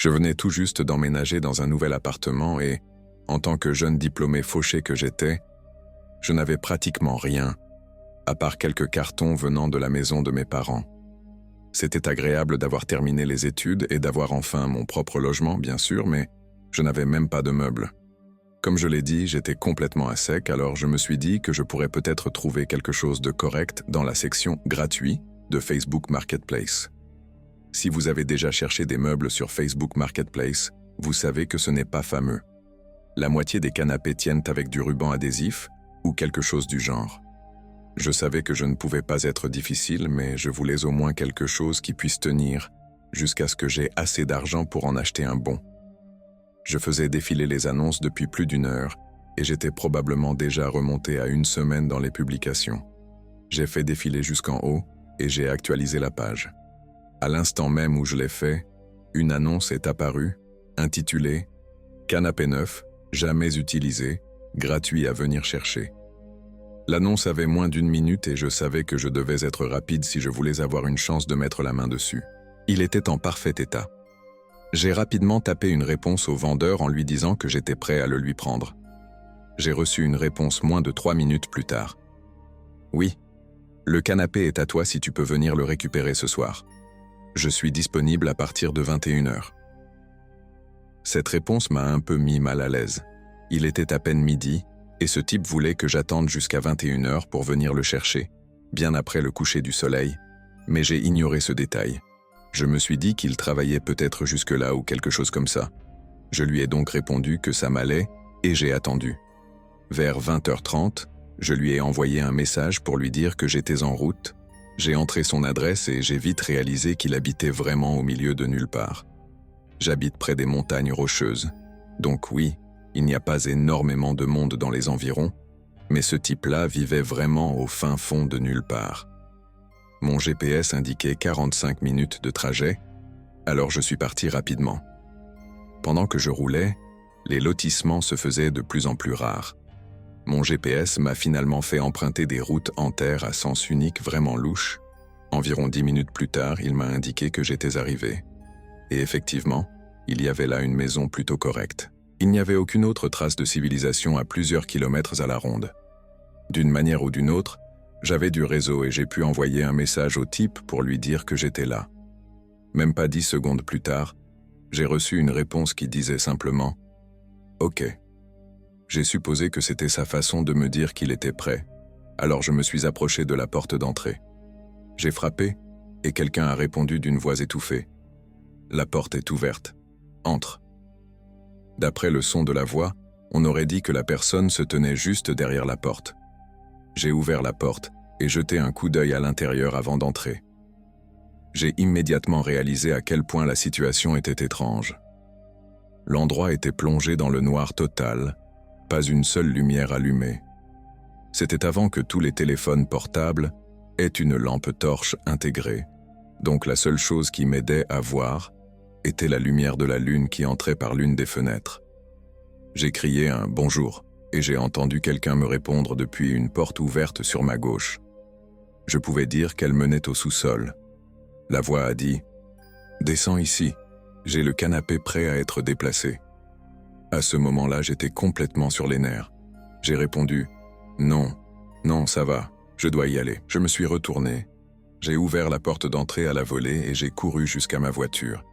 Je venais tout juste d'emménager dans un nouvel appartement et, en tant que jeune diplômé fauché que j'étais, je n'avais pratiquement rien, à part quelques cartons venant de la maison de mes parents. C'était agréable d'avoir terminé les études et d'avoir enfin mon propre logement, bien sûr, mais je n'avais même pas de meubles. Comme je l'ai dit, j'étais complètement à sec, alors je me suis dit que je pourrais peut-être trouver quelque chose de correct dans la section « Gratuit » de Facebook Marketplace. Si vous avez déjà cherché des meubles sur Facebook Marketplace, vous savez que ce n'est pas fameux. La moitié des canapés tiennent avec du ruban adhésif ou quelque chose du genre. Je savais que je ne pouvais pas être difficile, mais je voulais au moins quelque chose qui puisse tenir jusqu'à ce que j'aie assez d'argent pour en acheter un bon. Je faisais défiler les annonces depuis plus d'1 heure et j'étais probablement déjà remonté à 1 semaine dans les publications. J'ai fait défiler jusqu'en haut et j'ai actualisé la page. À l'instant même où je l'ai fait, une annonce est apparue, intitulée « Canapé neuf, jamais utilisé, gratuit à venir chercher ». L'annonce avait moins d'1 minute et je savais que je devais être rapide si je voulais avoir une chance de mettre la main dessus. Il était en parfait état. J'ai rapidement tapé une réponse au vendeur en lui disant que j'étais prêt à le lui prendre. J'ai reçu une réponse moins de 3 minutes plus tard. « Oui, le canapé est à toi si tu peux venir le récupérer ce soir. Je suis disponible à partir de 21 heures. » Cette réponse m'a un peu mis mal à l'aise. Il était à peine midi, et ce type voulait que j'attende jusqu'à 21 heures pour venir le chercher, bien après le coucher du soleil, mais j'ai ignoré ce détail. Je me suis dit qu'il travaillait peut-être jusque-là ou quelque chose comme ça. Je lui ai donc répondu que ça m'allait, et j'ai attendu. Vers 20h30, je lui ai envoyé un message pour lui dire que j'étais en route. J'ai entré son adresse et j'ai vite réalisé qu'il habitait vraiment au milieu de nulle part. J'habite près des montagnes rocheuses, donc oui, il n'y a pas énormément de monde dans les environs, mais ce type-là vivait vraiment au fin fond de nulle part. Mon GPS indiquait 45 minutes de trajet, alors je suis parti rapidement. Pendant que je roulais, les lotissements se faisaient de plus en plus rares. Mon GPS m'a finalement fait emprunter des routes en terre à sens unique vraiment louches. Environ 10 minutes plus tard, il m'a indiqué que j'étais arrivé. Et effectivement, il y avait là une maison plutôt correcte. Il n'y avait aucune autre trace de civilisation à plusieurs kilomètres à la ronde. D'une manière ou d'une autre, j'avais du réseau et j'ai pu envoyer un message au type pour lui dire que j'étais là. Même pas 10 secondes plus tard, j'ai reçu une réponse qui disait simplement « Ok ». J'ai supposé que c'était sa façon de me dire qu'il était prêt, alors je me suis approché de la porte d'entrée. J'ai frappé et quelqu'un a répondu d'une voix étouffée « La porte est ouverte. Entre ». D'après le son de la voix, on aurait dit que la personne se tenait juste derrière la porte. J'ai ouvert la porte et jeté un coup d'œil à l'intérieur avant d'entrer. J'ai immédiatement réalisé à quel point la situation était étrange. L'endroit était plongé dans le noir total, pas une seule lumière allumée. C'était avant que tous les téléphones portables aient une lampe torche intégrée, donc la seule chose qui m'aidait à voir était la lumière de la lune qui entrait par l'une des fenêtres. J'ai crié un « bonjour » et j'ai entendu quelqu'un me répondre depuis une porte ouverte sur ma gauche. Je pouvais dire qu'elle menait au sous-sol. La voix a dit « Descends ici, j'ai le canapé prêt à être déplacé ». À ce moment-là, j'étais complètement sur les nerfs. J'ai répondu « Non, non, ça va, je dois y aller ». Je me suis retourné. J'ai ouvert la porte d'entrée à la volée et j'ai couru jusqu'à ma voiture.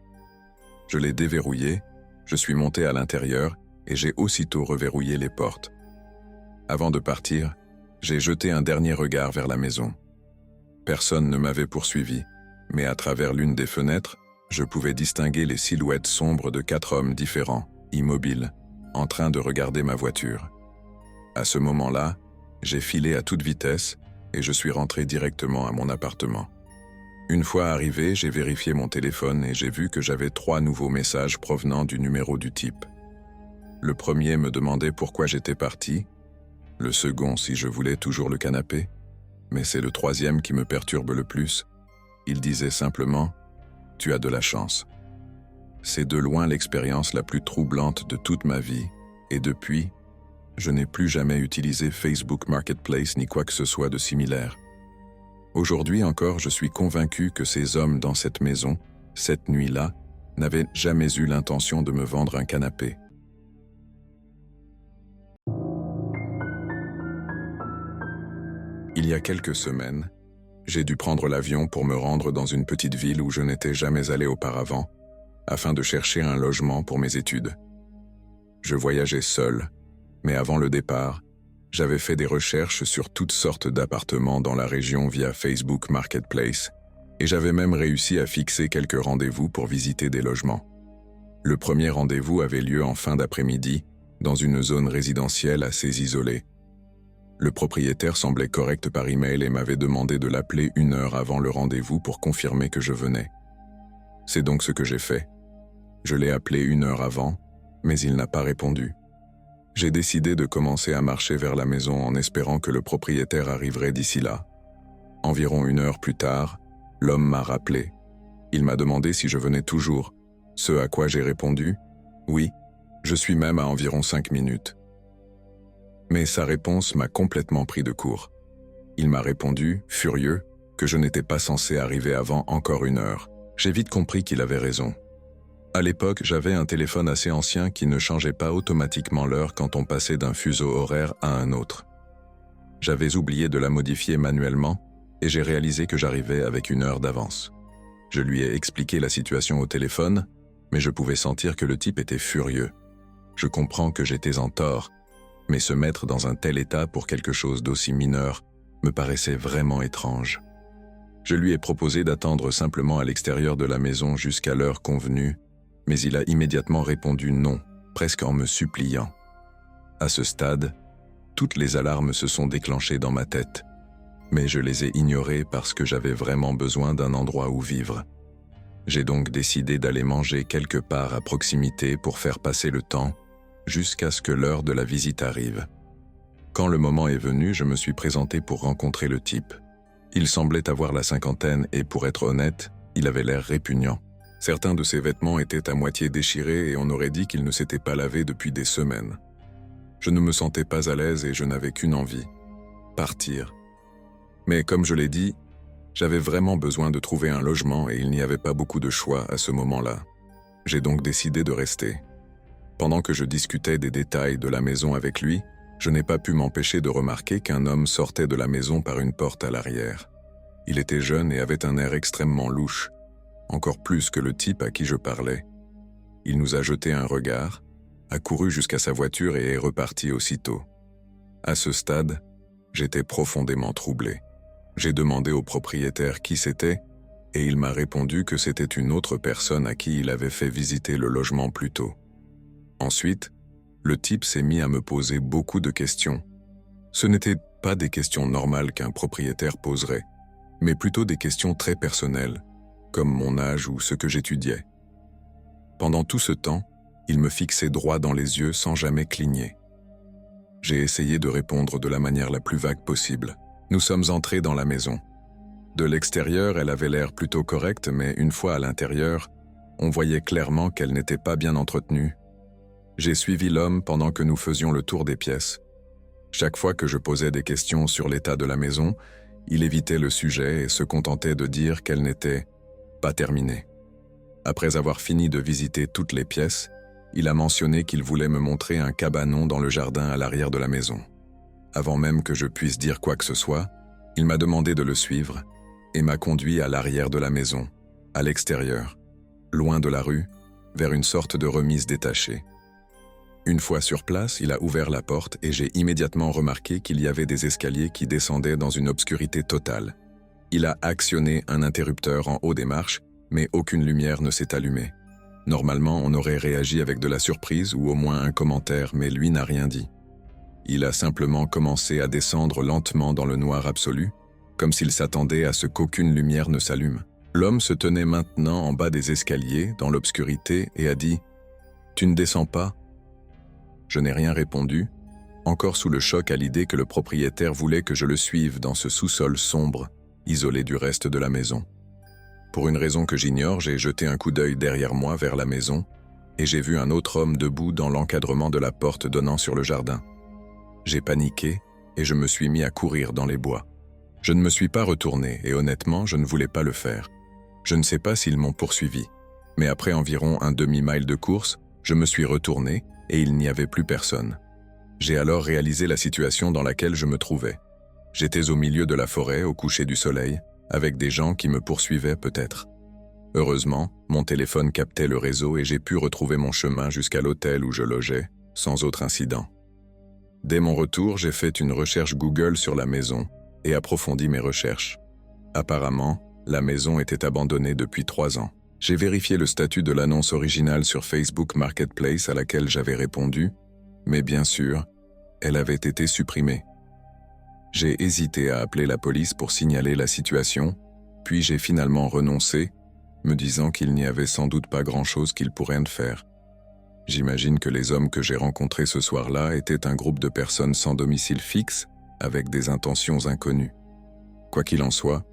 Je l'ai déverrouillée, je suis monté à l'intérieur et j'ai aussitôt reverrouillé les portes. Avant de partir, j'ai jeté un dernier regard vers la maison. Personne ne m'avait poursuivi, mais à travers l'une des fenêtres, je pouvais distinguer les silhouettes sombres de 4 hommes différents, immobiles, en train de regarder ma voiture. À ce moment-là, j'ai filé à toute vitesse et je suis rentré directement à mon appartement. Une fois arrivé, j'ai vérifié mon téléphone et j'ai vu que j'avais 3 nouveaux messages provenant du numéro du type. Le premier me demandait pourquoi j'étais parti, le second si je voulais toujours le canapé, mais c'est le troisième qui me perturbe le plus. Il disait simplement « Tu as de la chance ». C'est de loin l'expérience la plus troublante de toute ma vie, et depuis, je n'ai plus jamais utilisé Facebook Marketplace ni quoi que ce soit de similaire. Aujourd'hui encore, je suis convaincu que ces hommes dans cette maison, cette nuit-là, n'avait jamais eu l'intention de me vendre un canapé. Il y a quelques semaines, j'ai dû prendre l'avion pour me rendre dans une petite ville où je n'étais jamais allé auparavant, afin de chercher un logement pour mes études. Je voyageais seul, mais avant le départ, j'avais fait des recherches sur toutes sortes d'appartements dans la région via Facebook Marketplace, et j'avais même réussi à fixer quelques rendez-vous pour visiter des logements. Le premier rendez-vous avait lieu en fin d'après-midi, dans une zone résidentielle assez isolée. Le propriétaire semblait correct par email et m'avait demandé de l'appeler 1 heure avant le rendez-vous pour confirmer que je venais. C'est donc ce que j'ai fait. Je l'ai appelé 1 heure avant, mais il n'a pas répondu. J'ai décidé de commencer à marcher vers la maison en espérant que le propriétaire arriverait d'ici là. Environ 1 heure plus tard, l'homme m'a rappelé. Il m'a demandé si je venais toujours, ce à quoi j'ai répondu « Oui, je suis même à environ 5 minutes ». Mais sa réponse m'a complètement pris de court. Il m'a répondu, furieux, que je n'étais pas censé arriver avant encore 1 heure. J'ai vite compris qu'il avait raison. À l'époque, j'avais un téléphone assez ancien qui ne changeait pas automatiquement l'heure quand on passait d'un fuseau horaire à un autre. J'avais oublié de la modifier manuellement et j'ai réalisé que j'arrivais avec 1 heure d'avance. Je lui ai expliqué la situation au téléphone, mais je pouvais sentir que le type était furieux. Je comprends que j'étais en tort, mais se mettre dans un tel état pour quelque chose d'aussi mineur me paraissait vraiment étrange. Je lui ai proposé d'attendre simplement à l'extérieur de la maison jusqu'à l'heure convenue, mais il a immédiatement répondu non, presque en me suppliant. À ce stade, toutes les alarmes se sont déclenchées dans ma tête, mais je les ai ignorées parce que j'avais vraiment besoin d'un endroit où vivre. J'ai donc décidé d'aller manger quelque part à proximité pour faire passer le temps, jusqu'à ce que l'heure de la visite arrive. Quand le moment est venu, je me suis présenté pour rencontrer le type. Il semblait avoir la cinquantaine et, pour être honnête, il avait l'air répugnant. Certains de ses vêtements étaient à moitié déchirés et on aurait dit qu'il ne s'était pas lavé depuis des semaines. Je ne me sentais pas à l'aise et je n'avais qu'une envie, partir. Mais comme je l'ai dit, j'avais vraiment besoin de trouver un logement et il n'y avait pas beaucoup de choix à ce moment-là. J'ai donc décidé de rester. Pendant que je discutais des détails de la maison avec lui, je n'ai pas pu m'empêcher de remarquer qu'un homme sortait de la maison par une porte à l'arrière. Il était jeune et avait un air extrêmement louche, encore plus que le type à qui je parlais. Il nous a jeté un regard, a couru jusqu'à sa voiture et est reparti aussitôt. À ce stade, j'étais profondément troublé. J'ai demandé au propriétaire qui c'était et il m'a répondu que c'était une autre personne à qui il avait fait visiter le logement plus tôt. Ensuite, le type s'est mis à me poser beaucoup de questions. Ce n'étaient pas des questions normales qu'un propriétaire poserait, mais plutôt des questions très personnelles, comme mon âge ou ce que j'étudiais. Pendant tout ce temps, il me fixait droit dans les yeux sans jamais cligner. J'ai essayé de répondre de la manière la plus vague possible. Nous sommes entrés dans la maison. De l'extérieur, elle avait l'air plutôt correcte, mais une fois à l'intérieur, on voyait clairement qu'elle n'était pas bien entretenue. J'ai suivi l'homme pendant que nous faisions le tour des pièces. Chaque fois que je posais des questions sur l'état de la maison, il évitait le sujet et se contentait de dire qu'elle n'était pas terminée. Après avoir fini de visiter toutes les pièces, il a mentionné qu'il voulait me montrer un cabanon dans le jardin à l'arrière de la maison. Avant même que je puisse dire quoi que ce soit, il m'a demandé de le suivre et m'a conduit à l'arrière de la maison, à l'extérieur, loin de la rue, vers une sorte de remise détachée. Une fois sur place, il a ouvert la porte et j'ai immédiatement remarqué qu'il y avait des escaliers qui descendaient dans une obscurité totale. Il a actionné un interrupteur en haut des marches, mais aucune lumière ne s'est allumée. Normalement, on aurait réagi avec de la surprise ou au moins un commentaire, mais lui n'a rien dit. Il a simplement commencé à descendre lentement dans le noir absolu, comme s'il s'attendait à ce qu'aucune lumière ne s'allume. L'homme se tenait maintenant en bas des escaliers, dans l'obscurité, et a dit « Tu ne descends pas ?» Je n'ai rien répondu, encore sous le choc à l'idée que le propriétaire voulait que je le suive dans ce sous-sol sombre, isolé du reste de la maison. Pour une raison que j'ignore, j'ai jeté un coup d'œil derrière moi vers la maison, et j'ai vu un autre homme debout dans l'encadrement de la porte donnant sur le jardin. J'ai paniqué et je me suis mis à courir dans les bois. Je ne me suis pas retourné et honnêtement, je ne voulais pas le faire. Je ne sais pas s'ils m'ont poursuivi. Mais après environ un demi-mile de course, je me suis retourné et il n'y avait plus personne. J'ai alors réalisé la situation dans laquelle je me trouvais. J'étais au milieu de la forêt au coucher du soleil, avec des gens qui me poursuivaient peut-être. Heureusement, mon téléphone captait le réseau et j'ai pu retrouver mon chemin jusqu'à l'hôtel où je logeais, sans autre incident. Dès mon retour, j'ai fait une recherche Google sur la maison et approfondi mes recherches. Apparemment, la maison était abandonnée depuis 3 ans. J'ai vérifié le statut de l'annonce originale sur Facebook Marketplace à laquelle j'avais répondu, mais bien sûr, elle avait été supprimée. J'ai hésité à appeler la police pour signaler la situation, puis j'ai finalement renoncé, me disant qu'il n'y avait sans doute pas grand-chose qu'ils pourraient faire. J'imagine que les hommes que j'ai rencontrés ce soir-là étaient un groupe de personnes sans domicile fixe, avec des intentions inconnues. Quoi qu'il en soit,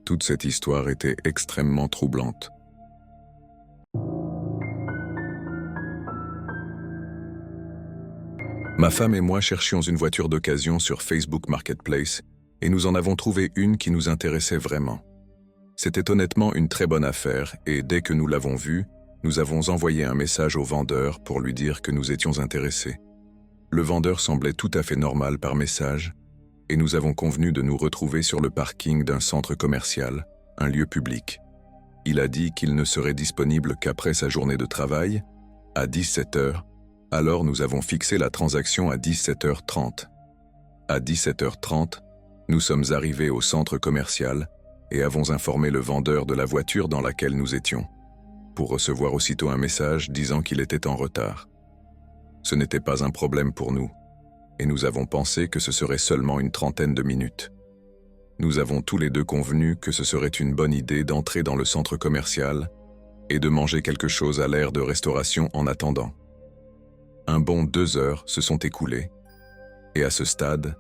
toute cette histoire était extrêmement troublante. Ma femme et moi cherchions une voiture d'occasion sur Facebook Marketplace et nous en avons trouvé une qui nous intéressait vraiment. C'était honnêtement une très bonne affaire et dès que nous l'avons vue, nous avons envoyé un message au vendeur pour lui dire que nous étions intéressés. Le vendeur semblait tout à fait normal par message et nous avons convenu de nous retrouver sur le parking d'un centre commercial, un lieu public. Il a dit qu'il ne serait disponible qu'après sa journée de travail, à 17h, alors nous avons fixé la transaction à 17h30. À 17h30, nous sommes arrivés au centre commercial et avons informé le vendeur de la voiture dans laquelle nous étions, pour recevoir aussitôt un message disant qu'il était en retard. Ce n'était pas un problème pour nous, et nous avons pensé que ce serait seulement une trentaine de minutes. Nous avons tous les deux convenu que ce serait une bonne idée d'entrer dans le centre commercial et de manger quelque chose à l'aire de restauration en attendant. Un bon 2 heures se sont écoulées, et à ce stade,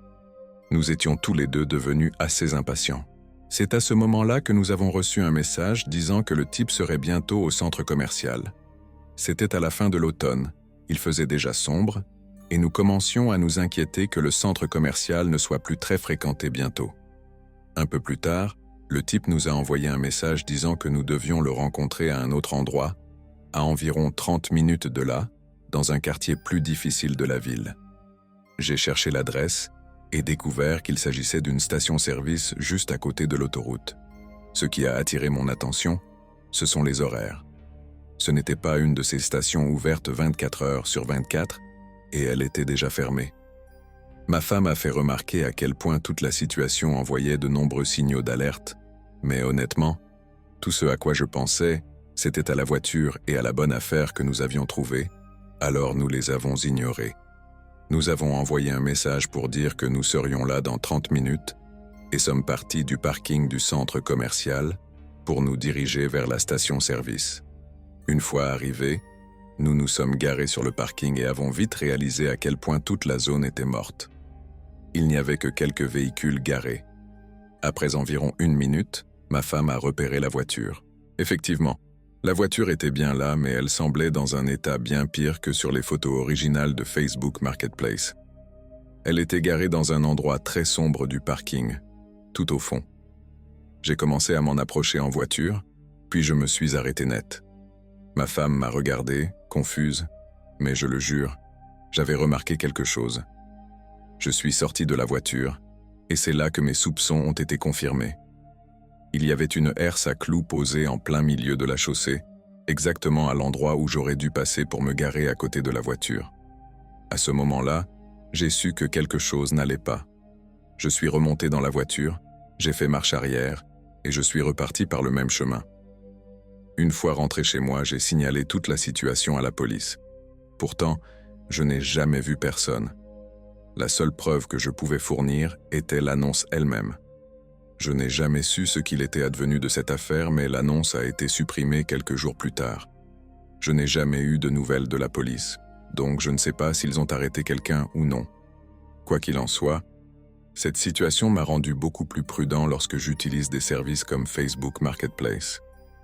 nous étions tous les deux devenus assez impatients. C'est à ce moment-là que nous avons reçu un message disant que le type serait bientôt au centre commercial. C'était à la fin de l'automne, il faisait déjà sombre, et nous commencions à nous inquiéter que le centre commercial ne soit plus très fréquenté bientôt. Un peu plus tard, le type nous a envoyé un message disant que nous devions le rencontrer à un autre endroit, à environ 30 minutes de là, dans un quartier plus difficile de la ville. J'ai cherché l'adresse et découvert qu'il s'agissait d'une station-service juste à côté de l'autoroute. Ce qui a attiré mon attention, ce sont les horaires. Ce n'était pas une de ces stations ouvertes 24 heures sur 24, et elle était déjà fermée. Ma femme a fait remarquer à quel point toute la situation envoyait de nombreux signaux d'alerte, mais honnêtement, tout ce à quoi je pensais, c'était à la voiture et à la bonne affaire que nous avions trouvée, alors nous les avons ignorés. Nous avons envoyé un message pour dire que nous serions là dans 30 minutes et sommes partis du parking du centre commercial pour nous diriger vers la station-service. Une fois arrivés, nous nous sommes garés sur le parking et avons vite réalisé à quel point toute la zone était morte. Il n'y avait que quelques véhicules garés. Après environ 1 minute, ma femme a repéré la voiture. Effectivement, la voiture était bien là, mais elle semblait dans un état bien pire que sur les photos originales de Facebook Marketplace. Elle était garée dans un endroit très sombre du parking, tout au fond. J'ai commencé à m'en approcher en voiture, puis je me suis arrêté net. Ma femme m'a regardé, confuse, mais je le jure, j'avais remarqué quelque chose. Je suis sorti de la voiture, et c'est là que mes soupçons ont été confirmés. Il y avait une herse à clous posée en plein milieu de la chaussée, exactement à l'endroit où j'aurais dû passer pour me garer à côté de la voiture. À ce moment-là, j'ai su que quelque chose n'allait pas. Je suis remonté dans la voiture, j'ai fait marche arrière, et je suis reparti par le même chemin. Une fois rentré chez moi, j'ai signalé toute la situation à la police. Pourtant, je n'ai jamais vu personne. La seule preuve que je pouvais fournir était l'annonce elle-même. Je n'ai jamais su ce qu'il était advenu de cette affaire, mais l'annonce a été supprimée quelques jours plus tard. Je n'ai jamais eu de nouvelles de la police, donc je ne sais pas s'ils ont arrêté quelqu'un ou non. Quoi qu'il en soit, cette situation m'a rendu beaucoup plus prudent lorsque j'utilise des services comme Facebook Marketplace.